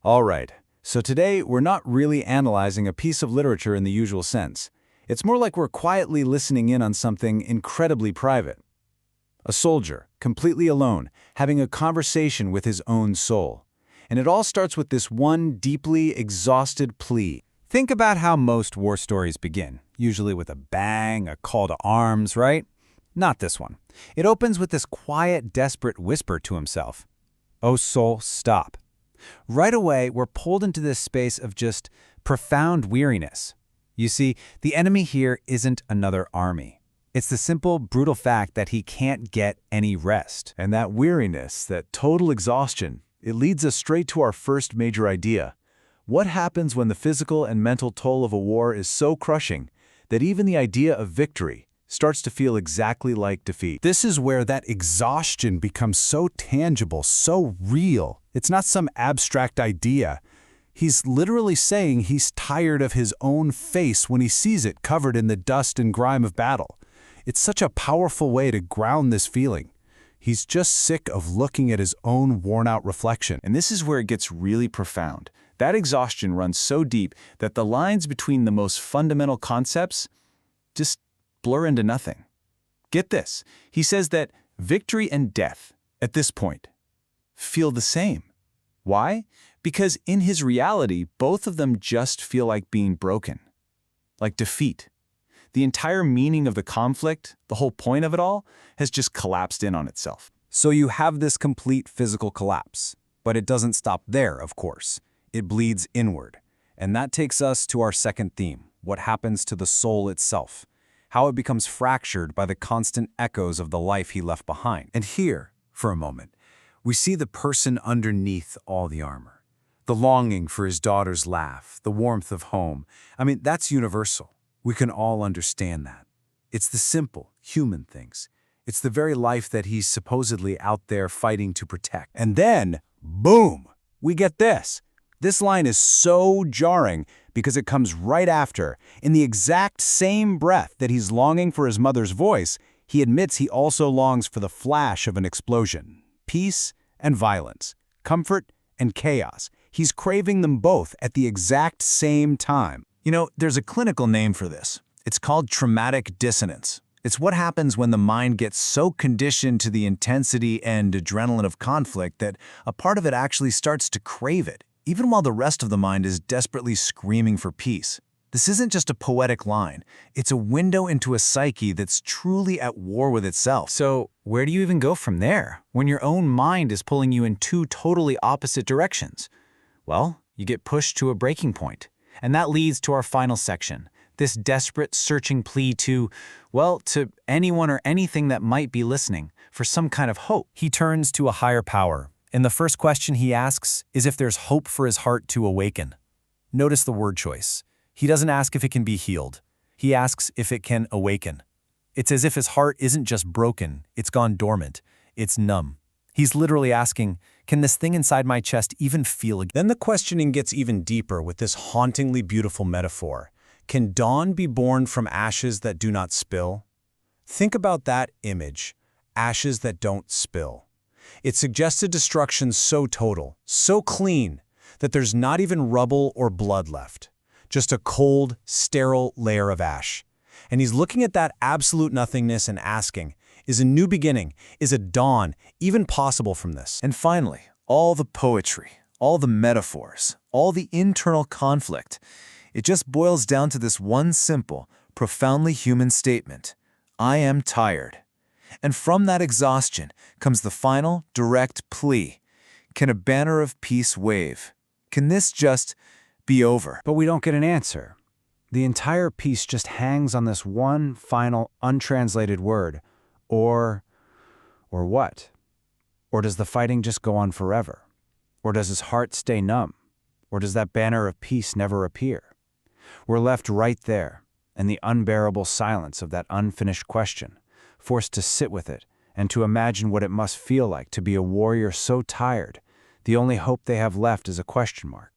All right, so today we're not really analyzing a piece of literature in the usual sense. It's more like we're quietly listening in on something incredibly private. A soldier, completely alone, having a conversation with his own soul. And it all starts with this one deeply exhausted plea. Think about how most war stories begin, usually with a bang, a call to arms, right? Not this one. It opens with this quiet, desperate whisper to himself. "Oh soul, stop." Right away, we're pulled into this space of just profound weariness. You see, the enemy here isn't another army. It's the simple, brutal fact that he can't get any rest. And that weariness, that total exhaustion, it leads us straight to our first major idea. What happens when the physical and mental toll of a war is so crushing that even the idea of victory starts to feel exactly like defeat? This is where that exhaustion becomes so tangible, so real. It's not some abstract idea. He's literally saying he's tired of his own face when he sees it covered in the dust and grime of battle. It's such a powerful way to ground this feeling. He's just sick of looking at his own worn-out reflection. And this is where it gets really profound. That exhaustion runs so deep that the lines between the most fundamental concepts just blur into nothing. Get this, he says that victory and death, at this point, feel the same. Why? Because in his reality, both of them just feel like being broken, like defeat. The entire meaning of the conflict, the whole point of it all, has just collapsed in on itself. So you have this complete physical collapse. But it doesn't stop there, of course. It bleeds inward. And that takes us to our second theme, what happens to the soul itself, how it becomes fractured by the constant echoes of the life he left behind. And here, for a moment, we see the person underneath all the armor. The longing for his daughter's laugh, the warmth of home. I mean, that's universal. We can all understand that. It's the simple, human things. It's the very life that he's supposedly out there fighting to protect. And then, boom, we get this. This line is so jarring because it comes right after. In the exact same breath that he's longing for his mother's voice, he admits he also longs for the flash of an explosion. Peace and violence, comfort and chaos. He's craving them both at the exact same time. You know, there's a clinical name for this. It's called traumatic dissonance. It's what happens when the mind gets so conditioned to the intensity and adrenaline of conflict that a part of it actually starts to crave it, even while the rest of the mind is desperately screaming for peace. This isn't just a poetic line. It's a window into a psyche that's truly at war with itself. So where do you even go from there, when your own mind is pulling you in two totally opposite directions? Well, you get pushed to a breaking point. And that leads to our final section, this desperate searching plea to anyone or anything that might be listening, for some kind of hope. He turns to a higher power, and the first question he asks is if there's hope for his heart to awaken. Notice the word choice. He doesn't ask if it can be healed. He asks if it can awaken. It's as if his heart isn't just broken, it's gone dormant, it's numb. He's literally asking, can this thing inside my chest even feel again? Then the questioning gets even deeper with this hauntingly beautiful metaphor. Can dawn be born from ashes that do not spill? Think about that image, ashes that don't spill. It suggests a destruction so total, so clean, that there's not even rubble or blood left. Just a cold, sterile layer of ash. And he's looking at that absolute nothingness and asking, is a new beginning, is a dawn even possible from this? And finally, all the poetry, all the metaphors, all the internal conflict, it just boils down to this one simple, profoundly human statement: I am tired. And from that exhaustion comes the final, direct plea. Can a banner of peace wave? Can this just be over? But we don't get an answer. The entire piece just hangs on this one final, untranslated word. Or what? Or does the fighting just go on forever? Or does his heart stay numb? Or does that banner of peace never appear? We're left right there, in the unbearable silence of that unfinished question, forced to sit with it and to imagine what it must feel like to be a warrior so tired, the only hope they have left is a question mark.